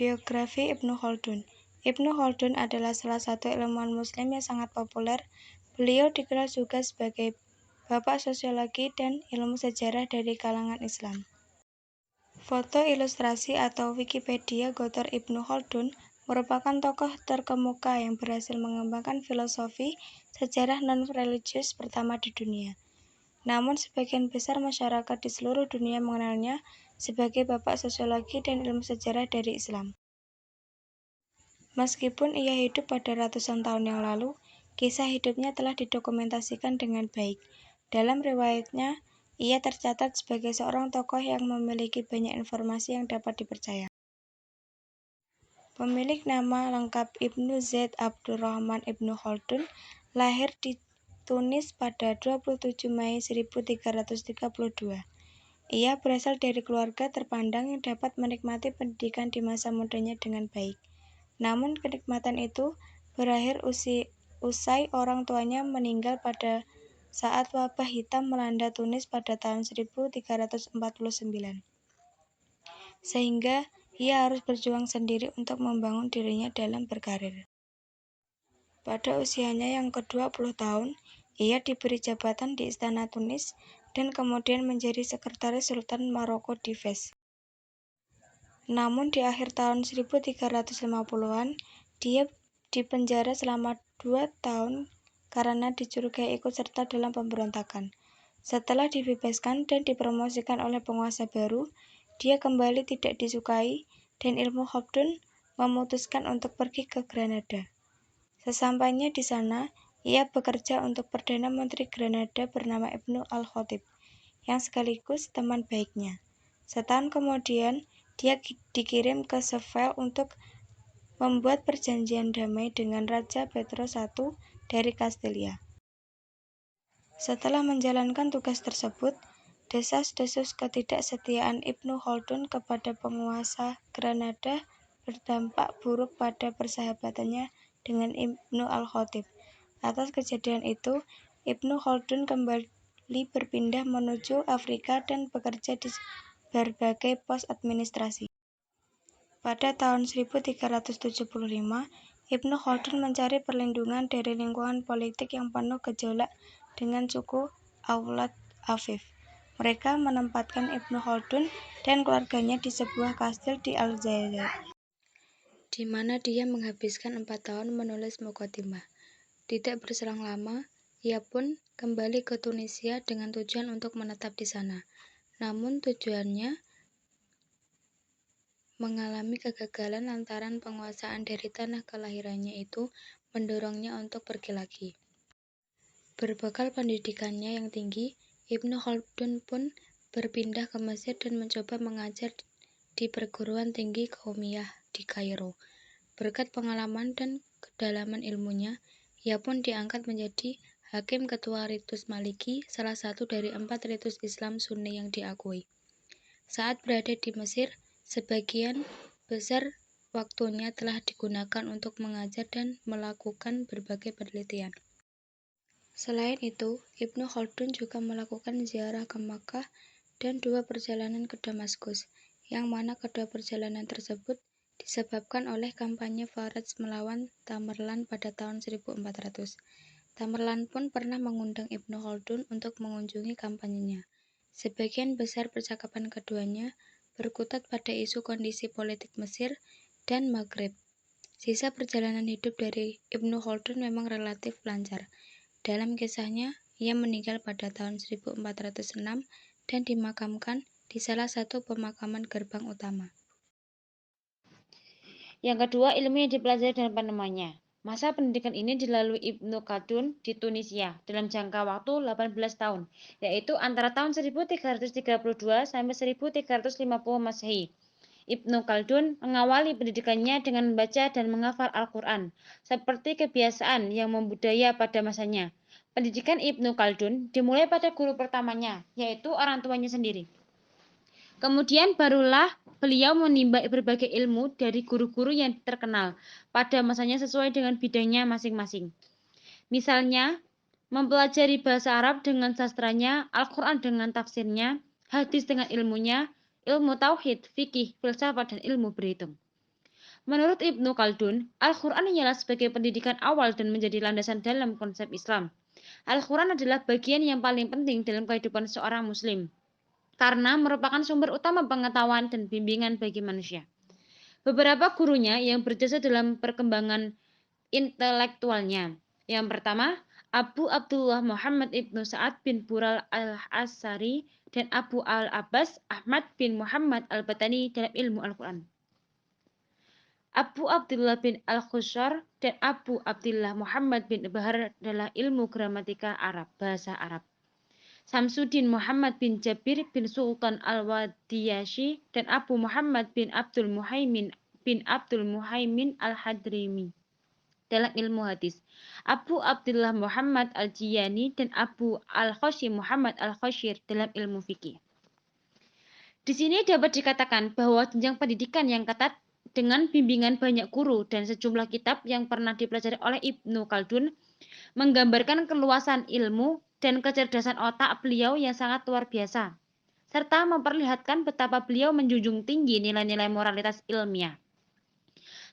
Biografi Ibnu Khaldun. Ibnu Khaldun adalah salah satu ilmuwan muslim yang sangat populer. Beliau dikenal juga sebagai bapak sosiologi dan ilmu sejarah dari kalangan Islam. Foto ilustrasi atau Wikipedia Gotthard Ibnu Khaldun merupakan tokoh terkemuka yang berhasil mengembangkan filosofi sejarah non-religius pertama di dunia. Namun sebagian besar masyarakat di seluruh dunia mengenalnya sebagai bapak sosiologi dan ilmu sejarah dari Islam. Meskipun ia hidup pada ratusan tahun yang lalu, kisah hidupnya telah didokumentasikan dengan baik. Dalam riwayatnya, ia tercatat sebagai seorang tokoh yang memiliki banyak informasi yang dapat dipercaya. Pemilik nama lengkap Ibnu Zaid Abdurrahman Ibnu Khaldun lahir di Tunis pada 27 Mei 1332. Ia berasal dari keluarga terpandang yang dapat menikmati pendidikan di masa mudanya dengan baik. Namun kenikmatan itu berakhir usai orang tuanya meninggal pada saat wabah hitam melanda Tunis pada tahun 1349. Sehingga ia harus berjuang sendiri untuk membangun dirinya dalam berkarir. Pada usianya yang ke-20 tahun, ia diberi jabatan di Istana Tunis dan kemudian menjadi sekretaris Sultan Maroko di Fez. Namun di akhir tahun 1350-an, dia dipenjara selama 2 tahun karena dicurigai ikut serta dalam pemberontakan. Setelah dibebaskan dan dipromosikan oleh penguasa baru, dia kembali tidak disukai dan Ibnu Khaldun memutuskan untuk pergi ke Granada. Sesampainya di sana, ia bekerja untuk Perdana Menteri Granada bernama Ibnu Al-Khatib, yang sekaligus teman baiknya. Setahun kemudian, dia dikirim ke Seville untuk membuat perjanjian damai dengan Raja Pedro I dari Kastilia. Setelah menjalankan tugas tersebut, desas-desus ketidaksetiaan Ibnu Khaldun kepada penguasa Granada berdampak buruk pada persahabatannya dengan Ibnu Al-Khatib. Atas kejadian itu, Ibnu Khaldun kembali berpindah menuju Afrika dan bekerja di berbagai pos administrasi. Pada tahun 1375, Ibnu Khaldun mencari perlindungan dari lingkungan politik yang penuh gejolak dengan suku Aulad Afif. Mereka menempatkan Ibnu Khaldun dan keluarganya di sebuah kastil di Aljazair, di mana dia menghabiskan 4 tahun menulis Muqaddimah. Tidak berselang lama, ia pun kembali ke Tunisia dengan tujuan untuk menetap di sana. Namun tujuannya mengalami kegagalan lantaran penguasaan dari tanah kelahirannya itu mendorongnya untuk pergi lagi. Berbekal pendidikannya yang tinggi, Ibnu Khaldun pun berpindah ke Mesir dan mencoba mengajar di perguruan tinggi Qaumiyah di Kairo. Berkat pengalaman dan kedalaman ilmunya, ia pun diangkat menjadi Hakim Ketua Ritus Maliki, salah satu dari 4 ritus Islam Sunni yang diakui. Saat berada di Mesir, sebagian besar waktunya telah digunakan untuk mengajar dan melakukan berbagai penelitian. Selain itu, Ibnu Khaldun juga melakukan ziarah ke Makkah dan 2 perjalanan ke Damaskus, yang mana kedua perjalanan tersebut disebabkan oleh kampanye Faraj melawan Tamerlan pada tahun 1400. Tamerlan pun pernah mengundang Ibnu Khaldun untuk mengunjungi kampanyenya. Sebagian besar percakapan keduanya berkutat pada isu kondisi politik Mesir dan Maghrib. Sisa perjalanan hidup dari Ibnu Khaldun memang relatif lancar. Dalam kisahnya, ia meninggal pada tahun 1406 dan dimakamkan di salah satu pemakaman gerbang utama. Yang kedua, ilmu yang dipelajari dan penemuannya. Masa pendidikan ini dilalui Ibnu Khaldun di Tunisia dalam jangka waktu 18 tahun, yaitu antara tahun 1332 sampai 1350 Masehi. Ibnu Khaldun mengawali pendidikannya dengan membaca dan menghafal Al-Quran, seperti kebiasaan yang membudaya pada masanya. Pendidikan Ibnu Khaldun dimulai pada guru pertamanya, yaitu orang tuanya sendiri. Kemudian barulah beliau menimba berbagai ilmu dari guru-guru yang terkenal pada masanya sesuai dengan bidangnya masing-masing. Misalnya, mempelajari bahasa Arab dengan sastranya, Al-Quran dengan tafsirnya, hadis dengan ilmunya, ilmu tauhid, fikih, filsafat, dan ilmu berhitung. Menurut Ibnu Khaldun, Al-Quran ialah sebagai pendidikan awal dan menjadi landasan dalam konsep Islam. Al-Quran adalah bagian yang paling penting dalam kehidupan seorang Muslim, karena merupakan sumber utama pengetahuan dan bimbingan bagi manusia. Beberapa gurunya yang berjasa dalam perkembangan intelektualnya. Yang pertama, Abu Abdullah Muhammad ibnu Sa'ad bin Bural al-Asari dan Abu al-Abbas Ahmad bin Muhammad al-Batani dalam ilmu Al-Quran. Abu Abdullah bin Al-Khusyar dan Abu Abdullah Muhammad bin Bahar adalah ilmu gramatika Arab, bahasa Arab. Samsudin Muhammad bin Jabir bin Sultan Al-Wadiyashi dan Abu Muhammad bin Abdul Muhaimin Al-Hadrimi dalam ilmu hadis. Abu Abdullah Muhammad Al-Jiyani dan Abu Al-Khashim Muhammad Al-Khashir dalam ilmu fikih. Di sini dapat dikatakan bahwa jenjang pendidikan yang ketat dengan bimbingan banyak guru dan sejumlah kitab yang pernah dipelajari oleh Ibnu Khaldun menggambarkan keluasan ilmu dan kecerdasan otak beliau yang sangat luar biasa, serta memperlihatkan betapa beliau menjunjung tinggi nilai-nilai moralitas ilmiah.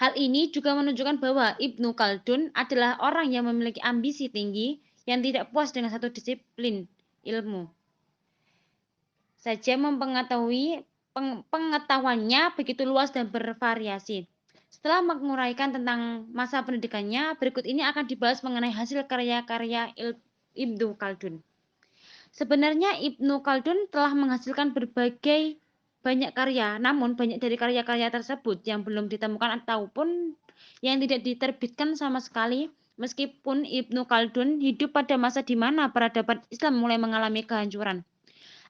Hal ini juga menunjukkan bahwa Ibnu Khaldun adalah orang yang memiliki ambisi tinggi yang tidak puas dengan satu disiplin ilmu saja, pengetahuannya begitu luas dan bervariasi. Setelah menguraikan tentang masa pendidikannya, berikut ini akan dibahas mengenai hasil karya-karya Ibnu Khaldun. Sebenarnya Ibnu Khaldun telah menghasilkan berbagai banyak karya, namun banyak dari karya-karya tersebut yang belum ditemukan ataupun yang tidak diterbitkan sama sekali. Meskipun Ibnu Khaldun hidup pada masa di mana peradaban Islam mulai mengalami kehancuran,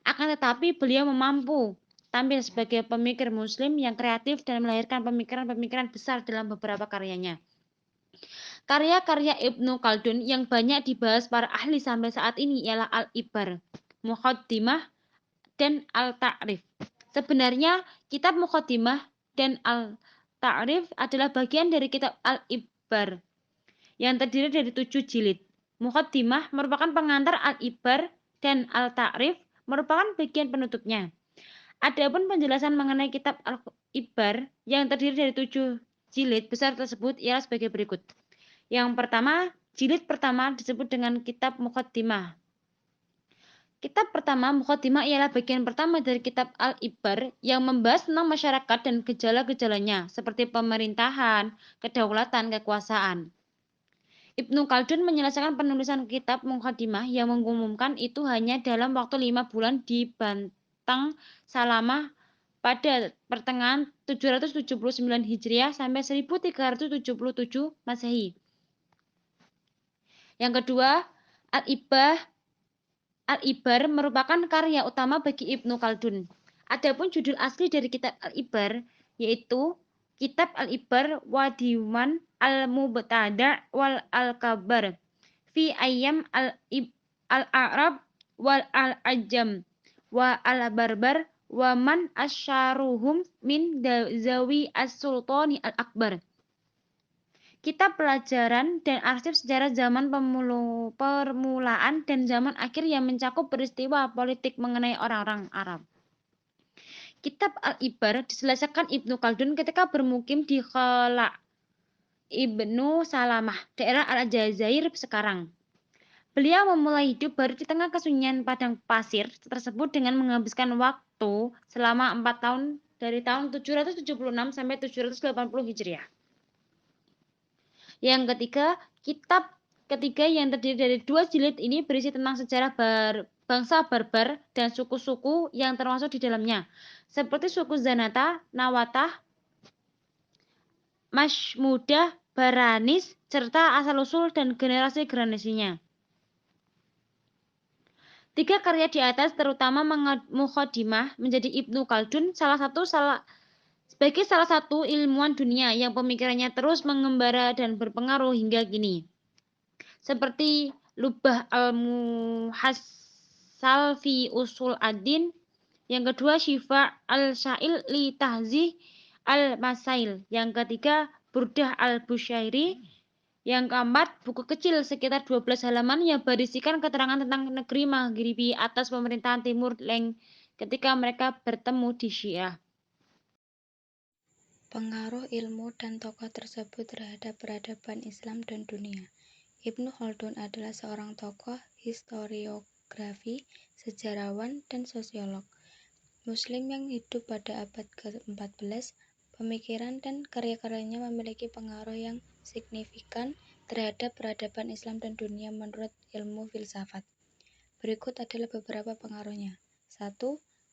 akan tetapi beliau mampu tampil sebagai pemikir Muslim yang kreatif dan melahirkan pemikiran-pemikiran besar dalam beberapa karyanya. Karya-karya Ibnu Khaldun yang banyak dibahas para ahli sampai saat ini ialah Al-Ibar, Muqaddimah, dan Al-Ta'rif. Sebenarnya, kitab Muqaddimah dan Al-Ta'rif adalah bagian dari kitab Al-Ibar yang terdiri dari 7 jilid. Muqaddimah merupakan pengantar Al-Ibar dan Al-Ta'rif merupakan bagian penutupnya. Adapun penjelasan mengenai kitab Al-Ibar yang terdiri dari 7 jilid besar tersebut ialah sebagai berikut. Yang pertama, jilid pertama disebut dengan kitab Muqaddimah. Kitab pertama Muqaddimah ialah bagian pertama dari kitab Al-Ibar yang membahas tentang masyarakat dan gejala-gejalanya seperti pemerintahan, kedaulatan, kekuasaan. Ibnu Khaldun menyelesaikan penulisan kitab Muqaddimah yang mengumumkan itu hanya dalam waktu 5 bulan di Bantang Salamah pada pertengahan 779 Hijriah sampai 1377 Masehi. Yang kedua, Al-Ibar merupakan karya utama bagi Ibnu Khaldun. Adapun judul asli dari kitab Al-Ibar yaitu Kitab Al-Ibar wa Diwan Al-Mubtada' wal Al-Kabar fi Ayyam Al-A'rab wal Al-Ajam wa Al-Barbar wa man asyaruhum min zawi as-sultani al-akbar. Kitab pelajaran dan arsip sejarah zaman permulaan dan zaman akhir yang mencakup peristiwa politik mengenai orang-orang Arab. Kitab Al-Ibar diselesaikan Ibnu Khaldun ketika bermukim di Khala' Ibnu Salamah, daerah Al-Jazair sekarang. Beliau memulai hidup baru di tengah kesunyian padang pasir tersebut dengan menghabiskan waktu selama 4 tahun dari tahun 776 sampai 780 Hijriah. Yang ketiga, kitab ketiga yang terdiri dari 2 jilid ini berisi tentang sejarah bangsa Barbar dan suku-suku yang termasuk di dalamnya, seperti suku Zanata, Nawatah, Mashmudah, Baranis, serta asal-usul dan generasinya. 3 karya di atas, terutama Muqaddimah, menjadi Ibnu Khaldun sebagai salah satu ilmuwan dunia yang pemikirannya terus mengembara dan berpengaruh hingga kini. Seperti Lubah al-Muhassal fi Usul ad-Din, yang kedua Syifa al-Syail li Tahzih al-Masail, yang ketiga Burdah al-Busyairi, yang keempat buku kecil sekitar 12 halaman yang berisikan keterangan tentang negeri Maghribi atas pemerintahan Timur Leng ketika mereka bertemu di Syiah. Pengaruh ilmu dan tokoh tersebut terhadap peradaban Islam dan dunia. Ibnu Khaldun adalah seorang tokoh historiografi, sejarawan, dan sosiolog Muslim yang hidup pada abad ke-14. Pemikiran dan karya-karyanya memiliki pengaruh yang signifikan terhadap peradaban Islam dan dunia menurut ilmu filsafat. Berikut adalah beberapa pengaruhnya. 1.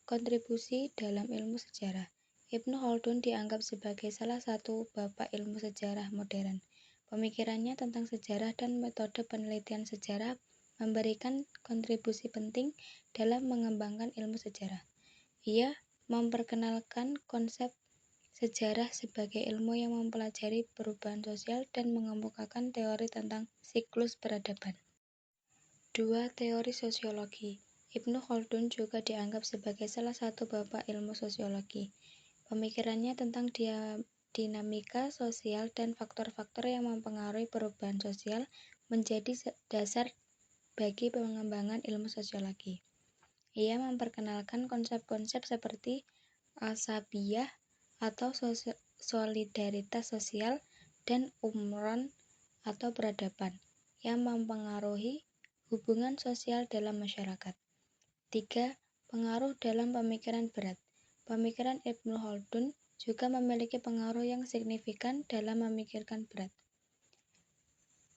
Kontribusi dalam ilmu sejarah. Ibnu Khaldun dianggap sebagai salah satu bapak ilmu sejarah modern. Pemikirannya tentang sejarah dan metode penelitian sejarah memberikan kontribusi penting dalam mengembangkan ilmu sejarah. Ia memperkenalkan konsep sejarah sebagai ilmu yang mempelajari perubahan sosial dan mengemukakan teori tentang siklus peradaban. 2. Teori sosiologi. Ibnu Khaldun juga dianggap sebagai salah satu bapak ilmu sosiologi. Pemikirannya tentang dinamika sosial dan faktor-faktor yang mempengaruhi perubahan sosial menjadi dasar bagi pengembangan ilmu sosiologi. Ia memperkenalkan konsep-konsep seperti asabiyah atau solidaritas sosial dan umron atau peradaban yang mempengaruhi hubungan sosial dalam masyarakat. 3. Pengaruh dalam pemikiran berat. Pemikiran Ibnu Khaldun juga memiliki pengaruh yang signifikan dalam memikirkan berat.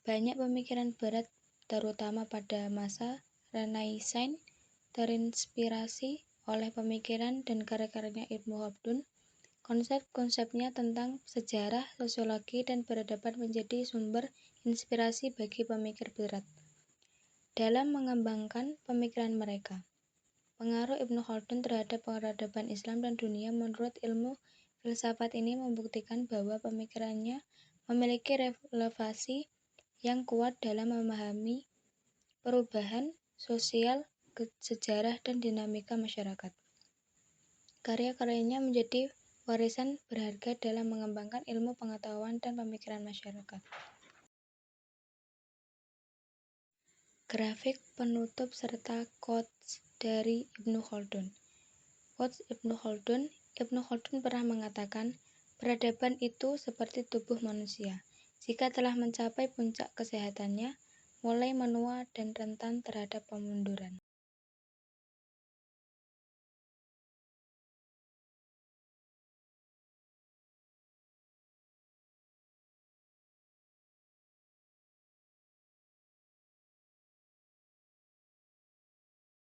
Banyak pemikiran berat, terutama pada masa Renaissance, terinspirasi oleh pemikiran dan karya-karyanya Ibnu Khaldun. Konsep-konsepnya tentang sejarah, sosiologi, dan peradaban menjadi sumber inspirasi bagi pemikir berat dalam mengembangkan pemikiran mereka. Pengaruh Ibnu Khaldun terhadap peradaban Islam dan dunia menurut ilmu filsafat ini membuktikan bahwa pemikirannya memiliki relevansi yang kuat dalam memahami perubahan sosial, sejarah, dan dinamika masyarakat. Karya-karyanya menjadi warisan berharga dalam mengembangkan ilmu pengetahuan dan pemikiran masyarakat. Grafik penutup serta quotes dari Ibnu Khaldun. Quotes Ibnu Khaldun. Ibnu Khaldun pernah mengatakan, peradaban itu seperti tubuh manusia. Jika telah mencapai puncak kesehatannya, mulai menua dan rentan terhadap pemunduran.